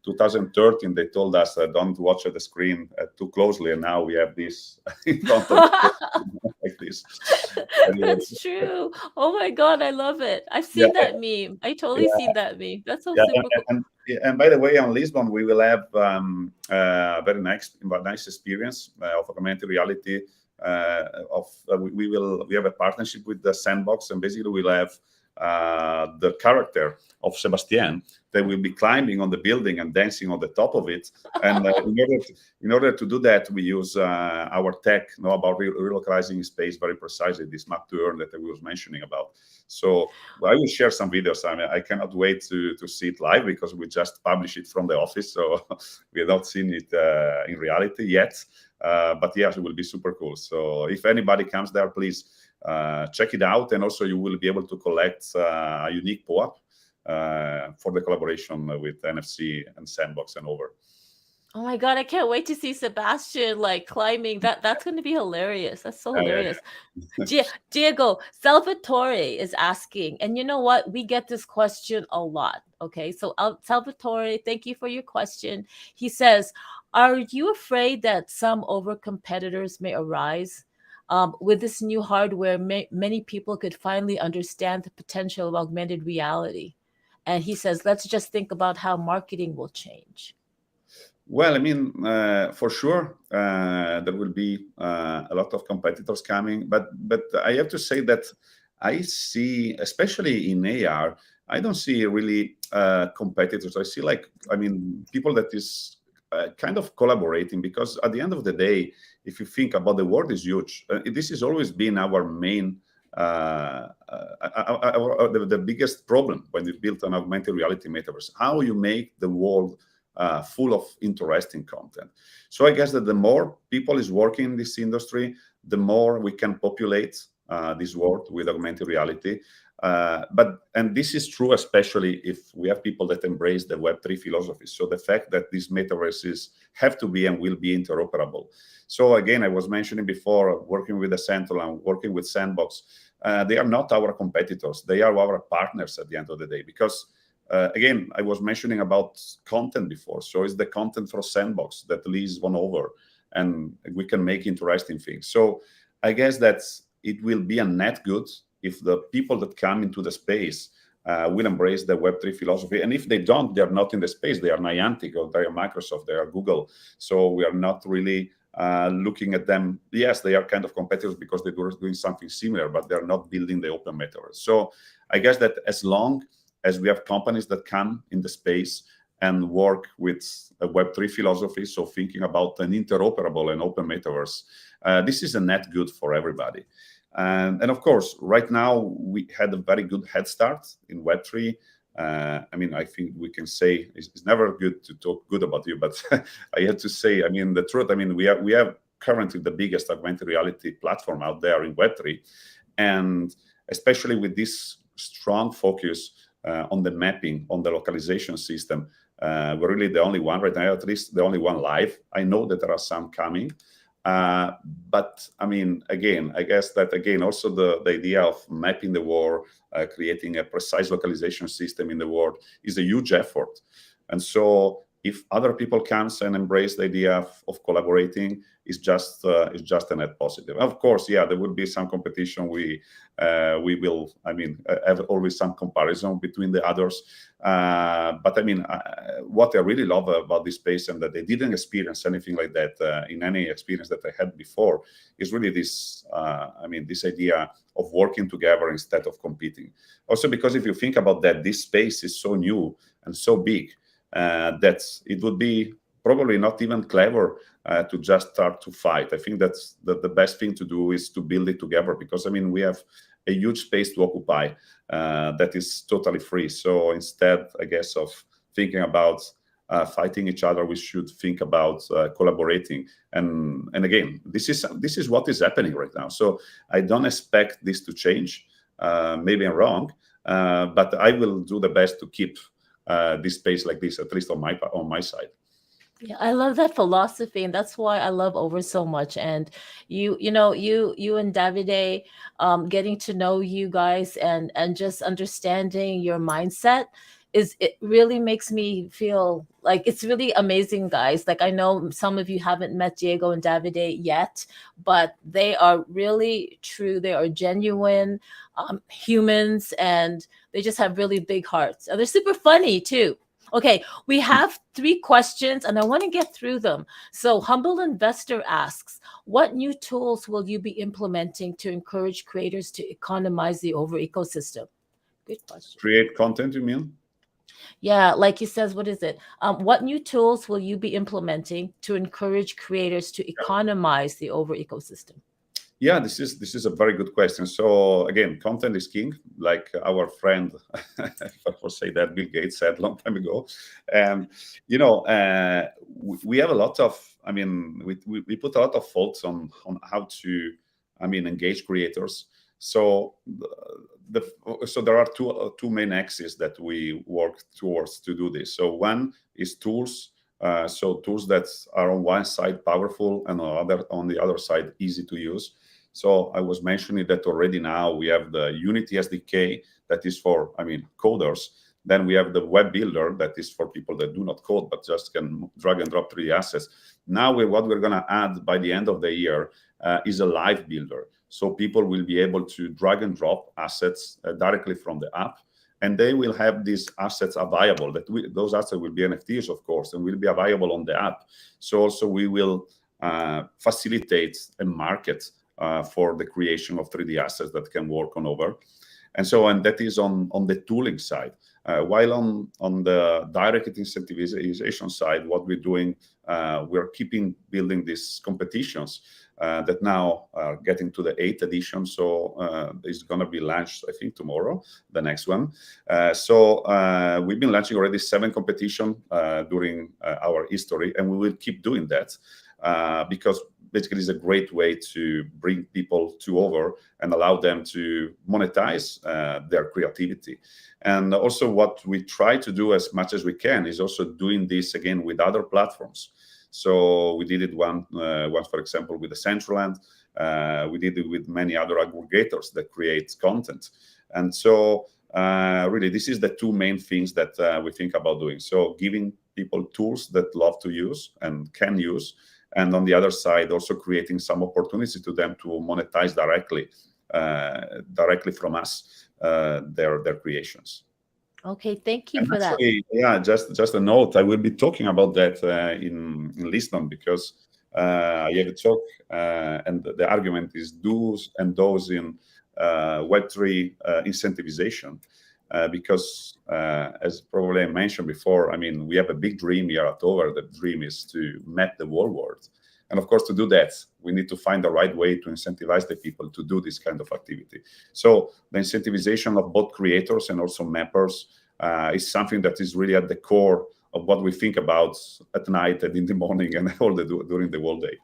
2013. They told us don't watch the screen too closely, and now we have this in front of like this. That's true. Oh my God, I love it. I've seen that meme. I totally seen that meme. That's so super cool. And by the way, on Lisbon, we will have a very nice experience of augmented reality. We have a partnership with the Sandbox, and basically we'll have the character of Sebastian that will be climbing on the building and dancing on the top of it. And in order to do that, we use our tech, about relocalizing space very precisely, this map to earn that I was mentioning about. So I will share some videos. I mean, I cannot wait to see it live because we just published it from the office, so we have not seen it in reality yet. But yes, it will be super cool. So if anybody comes there, please check it out, and also you will be able to collect a unique POAP for the collaboration with NFC and Sandbox and Over. Oh my God, I can't wait to see Sebastian like climbing. That's going to be hilarious. That's so hilarious. Diego, Salvatore is asking, and you know what? We get this question a lot. Okay, so Salvatore, thank you for your question. He says, are you afraid that some over competitors may arise? With this new hardware, many people could finally understand the potential of augmented reality. And he says, let's just think about how marketing will change. Well, I mean, for sure, there will be a lot of competitors coming, but I have to say that I see, especially in AR, I don't see really competitors. I see people that is kind of collaborating, because at the end of the day, if you think about, the world is huge. This has always been our main, the biggest problem when you build an augmented reality metaverse. How you make the world full of interesting content. So I guess that the more people is working in this industry, the more we can populate this world with augmented reality. And this is true, especially if we have people that embrace the Web3 philosophy. So the fact that these metaverses have to be and will be interoperable. So again, I was mentioning before, working with the Central and working with Sandbox, they are not our competitors. They are our partners at the end of the day, because again, I was mentioning about content before. So it's the content for Sandbox that Lisbon over, and we can make interesting things. So I guess that it will be a net good if the people that come into the space will embrace the Web3 philosophy. And if they don't, they're not in the space. They are Niantic, or they are Microsoft, they are Google. So we are not really looking at them. Yes, they are kind of competitors because they were doing something similar, but they're not building the open metaverse. So I guess that as long as we have companies that come in the space and work with a Web3 philosophy, so thinking about an interoperable and open metaverse, this is a net good for everybody. And of course, right now, we had a very good head start in Web3. I mean, I think we can say it's never good to talk good about you, but I have to say, I mean, the truth, I mean, we have currently the biggest augmented reality platform out there in Web3. And especially with this strong focus on the mapping, on the localization system, we're really the only one right now, at least the only one live. I know that there are some coming, but I mean, again, I guess that also the idea of mapping the world, creating a precise localization system in the world is a huge effort. And so if other people comes and embrace the idea of collaborating, it's just a net positive. Of course, yeah, there will be some competition. We will, I mean, have always some comparison between the others. But I mean, what I really love about this space, and that they didn't experience anything like that in any experience that I had before, is really this, I mean, this idea of working together instead of competing. Also, because if you think about that, this space is so new and so big that it would be probably not even clever to just start to fight. I think that's the best thing to do is to build it together, because I mean, we have a huge space to occupy that is totally free. So instead, I guess, of thinking about fighting each other, we should think about collaborating. And again, this is what is happening right now. So I don't expect this to change. Maybe I'm wrong, but I will do the best to keep this space like this, at least on my side. Yeah, I love that philosophy, and that's why I love Over so much. And you and Davide, getting to know you guys and just understanding your mindset it really makes me feel like it's really amazing, guys. Like, I know some of you haven't met Diego and Davide yet, but they are really true. They are genuine humans, and they just have really big hearts. And they're super funny too. Okay, we have 3 questions, and I want to get through them. So Humble Investor asks, what new tools will you be implementing to encourage creators to economize the Over ecosystem? Good question. Create content, you mean? Yeah, like he says, what is it? What new tools will you be implementing to encourage creators to economize the over ecosystem? Yeah, this is a very good question. So again, content is king, like our friend, if I will say that, Bill Gates said a long time ago. And we have a lot of, I mean, we put a lot of thoughts on how to, I mean, engage creators. So so there are two main axes that we work towards to do this. So one is tools. So tools that are on one side powerful and on the other side easy to use. So I was mentioning that already now we have the Unity SDK that is for, I mean, coders. Then we have the web builder that is for people that do not code, but just can drag and drop 3D assets. Now what we're going to add by the end of the year is a live builder. So people will be able to drag and drop assets directly from the app. And they will have these assets available. Those assets will be NFTs, of course, and will be available on the app. So also we will facilitate a market for the creation of 3D assets that can work on Over. And that is on the tooling side. While on the direct incentivization side, what we're doing, we're keeping building these competitions that now are getting to the 8th edition. So it's going to be launched, I think, tomorrow, the next one. We've been launching already 7 competitions during our history, and we will keep doing that because basically it's a great way to bring people to Over and allow them to monetize their creativity. And also what we try to do as much as we can is also doing this again with other platforms. So we did it once, for example, with the Decentraland. We did it with many other aggregators that create content. And so really, this is the two main things that we think about doing. So giving people tools that love to use and can use, and on the other side, also creating some opportunity to them to monetize directly from us their creations. Okay, thank you And for that. yeah, just a note. I will be talking about that in Lisbon because I have a talk, and the argument is do's and don'ts in Web3 incentivization. Because as probably I mentioned before, I mean, we have a big dream here at Over. The dream is to map the whole world. And of course, to do that, we need to find the right way to incentivize the people to do this kind of activity. So the incentivization of both creators and also mappers is something that is really at the core of what we think about at night and in the morning and during the whole day.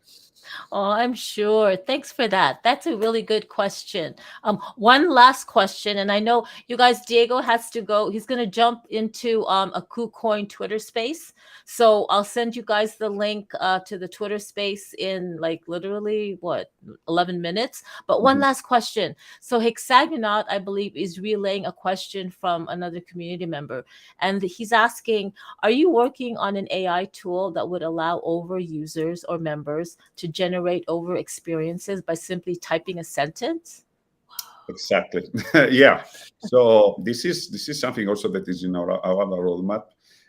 Oh, I'm sure. Thanks for that. That's a really good question. One last question, and I know you guys, Diego has to go. He's going to jump into a KuCoin Twitter space. So I'll send you guys the link to the Twitter space in like literally, 11 minutes. But one last question. So Hexagonaut, I believe, is relaying a question from another community member. And he's asking, are you working on an AI tool that would allow Over users or members to generate Over experiences by simply typing a sentence? Exactly. Yeah. So this is something also that is in our roadmap.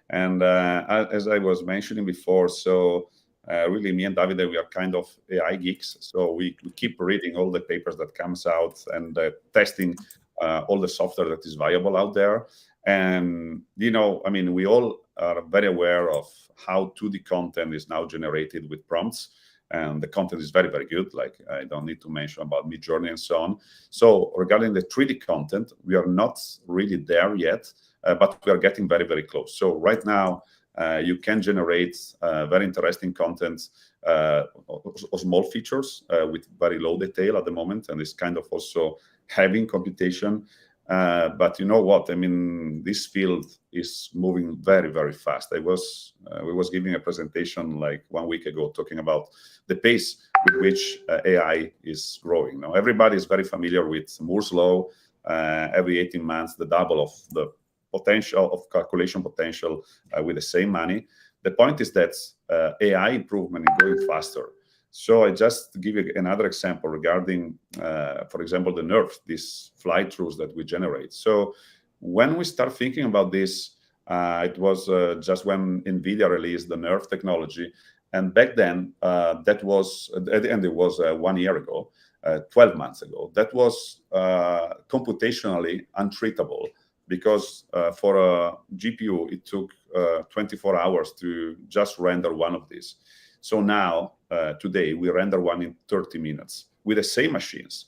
And as I was mentioning before, so really me and Davide, we are kind of AI geeks. So we keep reading all the papers that comes out and testing all the software that is viable out there. And, I mean, we all are very aware of how 2D content is now generated with prompts. And the content is very, very good. Like, I don't need to mention about Midjourney and so on. So regarding the 3D content, we are not really there yet, but we are getting very, very close. So right now, you can generate very interesting content or small features with very low detail at the moment. And it's kind of also having computation. But you know what? I mean, this field is moving very, very fast. We was giving a presentation like 1 week ago talking about the pace with which AI is growing. Now, everybody is very familiar with Moore's law. Every 18 months, the double of the potential of calculation potential with the same money. The point is that AI improvement is going faster. So I just give you another example regarding, for example, the nerf, these fly-throughs that we generate. So when we start thinking about this, it was just when NVIDIA released the nerf technology. And back then, that was, and it was 1 year ago, 12 months ago, that was computationally untreatable because for a GPU, it took 24 hours to just render one of these. So now, today, we render one in 30 minutes with the same machines.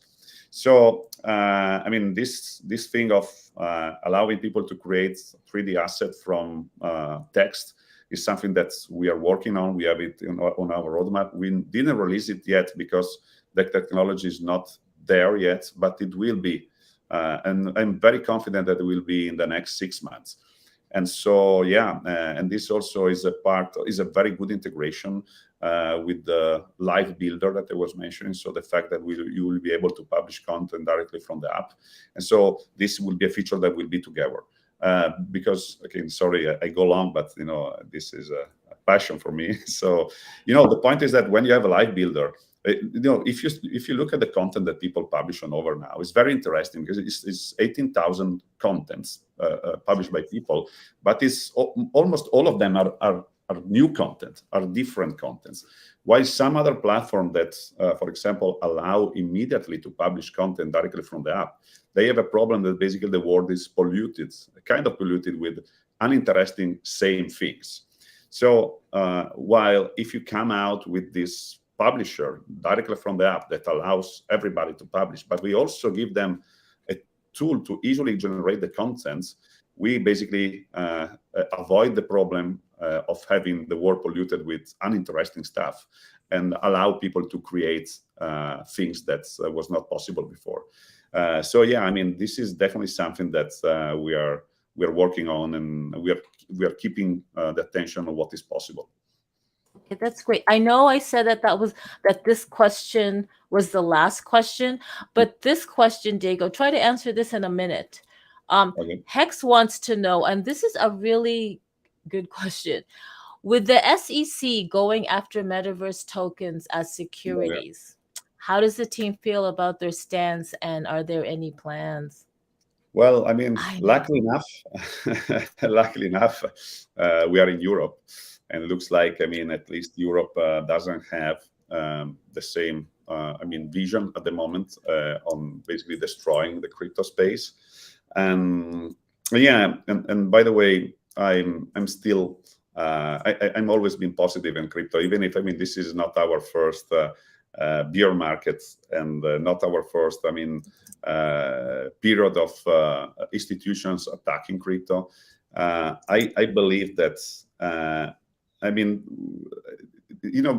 So, I mean, this thing of allowing people to create 3D asset from text is something that we are working on. We have it on our roadmap. We didn't release it yet because the technology is not there yet, but it will be. And I'm very confident that it will be in the next 6 months. And so, yeah, and this also is a very good integration with the live builder that I was mentioning. So the fact that you will be able to publish content directly from the app. And so this will be a feature that will be together. Because, again, sorry, I go long, but, this is a passion for me. So, the point is that when you have a live builder, if you look at the content that people publish on Over now, it's very interesting because it's 18,000 contents published by people, but it's almost all of them are new content, are different contents. While some other platform that, for example, allow immediately to publish content directly from the app, they have a problem that basically the world is polluted, kind of polluted with uninteresting same things. So while if you come out with this publisher directly from the app that allows everybody to publish, but we also give them a tool to easily generate the contents, we basically avoid the problem of having the world polluted with uninteresting stuff and allow people to create things that was not possible before. So yeah, I mean, this is definitely something that we are working on, and we are keeping the attention on what is possible. Okay, that's great. I know I said that this question was the last question, but this question, Diego, try to answer this in a minute. Okay. Hex wants to know, and this is a really good question. With the SEC going after Metaverse tokens as securities, how does the team feel about their stance, and are there any plans? Well, I mean, luckily enough, we are in Europe. And it looks like, I mean, at least Europe doesn't have the same, vision at the moment on basically destroying the crypto space. And yeah, and by the way, I'm still I'm always been positive in crypto, even if this is not our first bear market and not our first period of institutions attacking crypto. I believe that.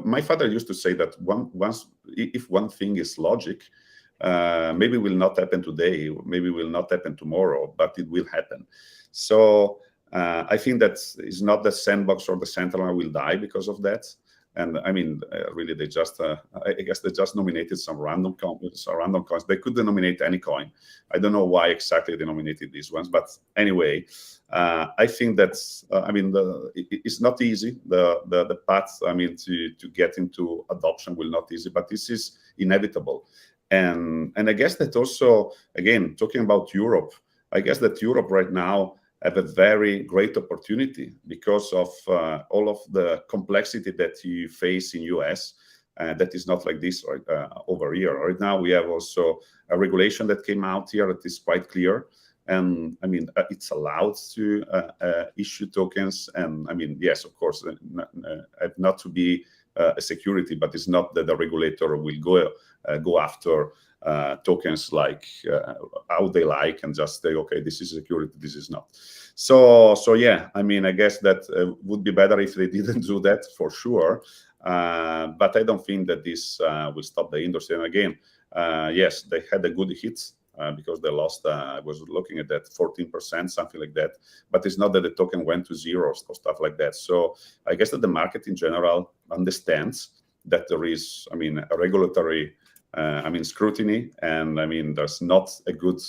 My father used to say that if one thing is logic, maybe it will not happen today, maybe it will not happen tomorrow, but it will happen. So I think that it's not the sandbox or the central will die because of that. And really, they just, I guess they just nominated some random coins. They could nominate any coin. I don't know why exactly they nominated these ones, but anyway, I think that's, it's not easy. The path, to get into adoption will not easy, but this is inevitable. And I guess that also, again, talking about Europe, I guess that Europe right now have a very great opportunity because of all of the complexity that you face in US. That is not like this over here. Right now, we have also a regulation that came out here that is quite clear. And it's allowed to issue tokens. And yes, of course, not to be a security, but it's not that the regulator will go after tokens like how they like and just say, okay, this is security, this is not. So yeah, I guess that would be better if they didn't do that for sure. But I don't think that this will stop the industry. And again, yes, they had a good hit because they lost, I was looking at that, 14%, something like that. But it's not that the token went to zero or stuff like that. So I guess that the market in general understands that there is, a regulatory scrutiny, and there's not a good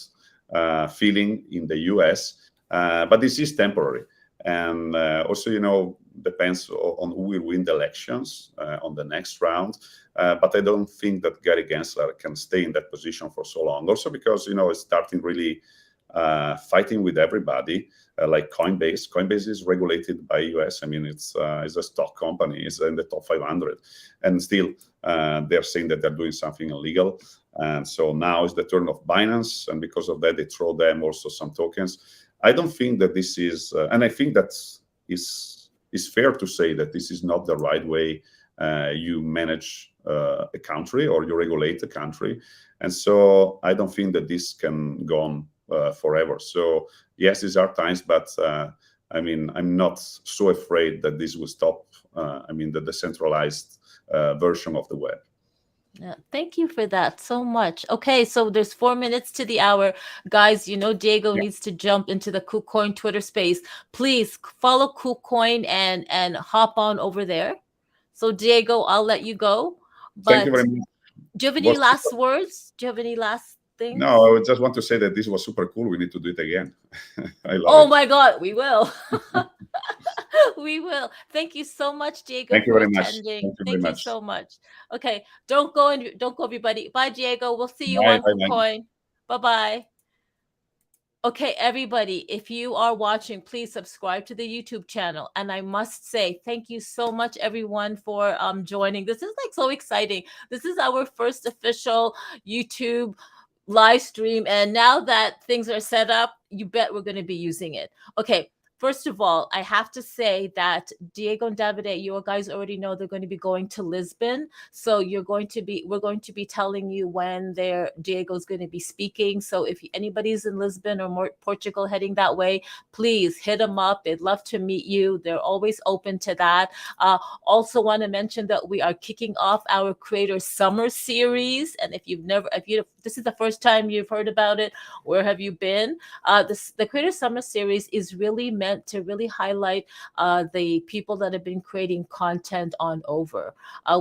feeling in the US, but this is temporary. And also, depends on who will win the elections on the next round. But I don't think that Gary Gensler can stay in that position for so long. Also because, it's starting really fighting with everybody, like Coinbase. Coinbase is regulated by US. It's a stock company. It's in the top 500. And still, they're saying that they're doing something illegal. And so now is the turn of Binance. And because of that, they throw them also some tokens. I don't think that this is, and I think that is fair to say that this is not the right way you manage a country or you regulate a country. And so I don't think that this can go on forever. So yes, these are times, but I mean, I'm not so afraid that this will stop. I mean, the decentralized version of the web. Yeah, thank you for that so much. Okay, so there's 4 minutes to the hour. Guys, you know Diego Yeah. needs to jump into the KuCoin Twitter space. Please follow KuCoin and hop on over there. So Diego, I'll let you go. Thank you But very much. do you have any Was last words? Do you have any last things? No, I would just want to say that this was super cool. We need to do it again. I love Oh it. my God, we will. We will. Thank you so much, Diego, Thank you for very much. attending. Thank you very Thank you much. so much. Okay, don't go, everybody. Bye, Diego. We'll see you Bye, on bye, bye. KuCoin. Bye-bye. Okay, everybody, if you are watching, please subscribe to the YouTube channel. And I must say, thank you so much, everyone, for joining. This is like so exciting. This is our first official YouTube live stream. And now that things are set up, you bet we're going to be using it. Okay. First of all, I have to say that Diego and Davide, you guys already know they're going to be going to Lisbon. So we're going to be telling you when Diego's going to be speaking. So if anybody's in Lisbon or Portugal heading that way, please hit them up. They'd love to meet you. They're always open to that. Also want to mention that we are kicking off our Creator Summer Series. And if this is the first time you've heard about it, where have you been? The Creator Summer Series is really meant to really highlight the people that have been creating content on Over.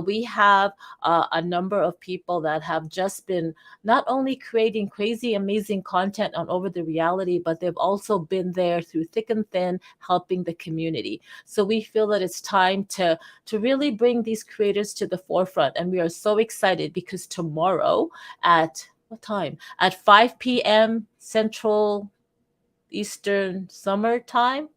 We have a number of people that have just been not only creating crazy, amazing content on Over the Reality, but they've also been there through thick and thin, helping the community. So we feel that it's time to really bring these creators to the forefront. And we are so excited because tomorrow at what time? At 5 p.m. Central Eastern Summertime,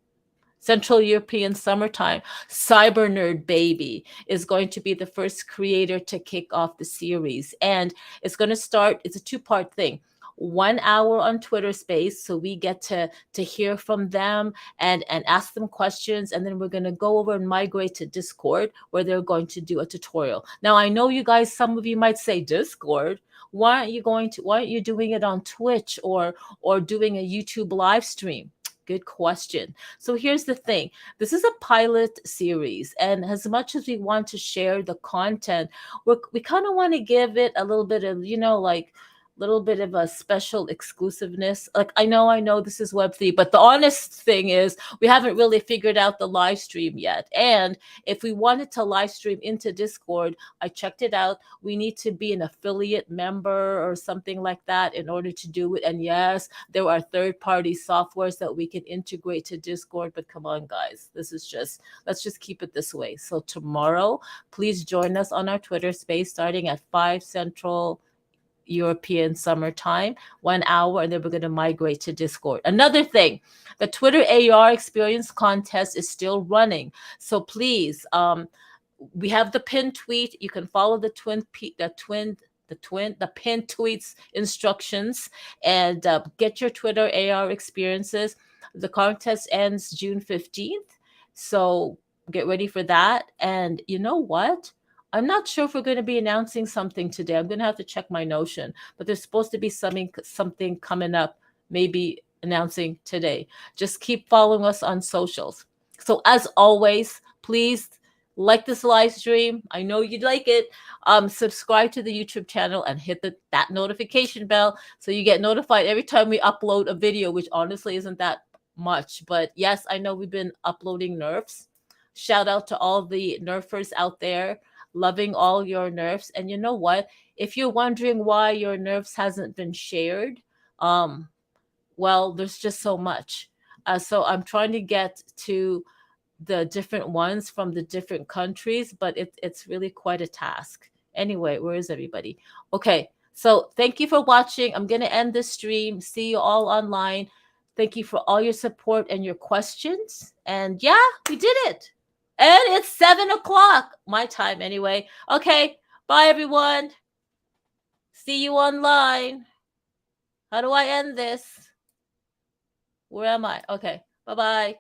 Central European Summertime, Cyber Nerd Baby is going to be the first creator to kick off the series. And it's going to start, it's a 2-part thing. 1 hour on Twitter Space, so we get to hear from them and ask them questions, and then we're going to go over and migrate to Discord, where they're going to do a tutorial. Now, I know you guys, some of you might say, Discord? Why aren't you doing it on Twitch or doing a YouTube live stream? Good question. So here's the thing. This is a pilot series, and as much as we want to share the content, we kind of want to give it a little bit of, little bit of a special exclusiveness. Like, I know this is Web3, but the honest thing is we haven't really figured out the live stream yet. And if we wanted to live stream into Discord, I checked it out. We need to be an affiliate member or something like that in order to do it. And yes, there are third-party softwares that we can integrate to Discord, but come on, guys, let's just keep it this way. So tomorrow, please join us on our Twitter space starting at 5 Central European Summertime, 1 hour, and then we're going to migrate to Discord. Another thing, the Twitter AR experience contest is still running. So please, we have the pinned tweet. You can follow the pinned tweets instructions and get your Twitter AR experiences. The contest ends June 15th. So get ready for that. And you know what? I'm not sure if we're going to be announcing something today. I'm going to have to check my Notion, but there's supposed to be something coming up, maybe announcing today. Just keep following us on socials. So as always, please like this live stream. I know you'd like it. Subscribe to the YouTube channel and hit that notification bell so you get notified every time we upload a video, which honestly isn't that much. But yes, I know we've been uploading nerfs. Shout out to all the nerfers out there. Loving all your nerfs. And you know what? If you're wondering why your nerfs hasn't been shared, well, there's just so much. So I'm trying to get to the different ones from the different countries, but it's really quite a task. Anyway, where is everybody? Okay, so thank you for watching. I'm going to end this stream. See you all online. Thank you for all your support and your questions. And yeah, we did it. And it's 7 o'clock, my time anyway. Okay, bye everyone. See you online. How do I end this? Where am I? Okay. Bye-bye.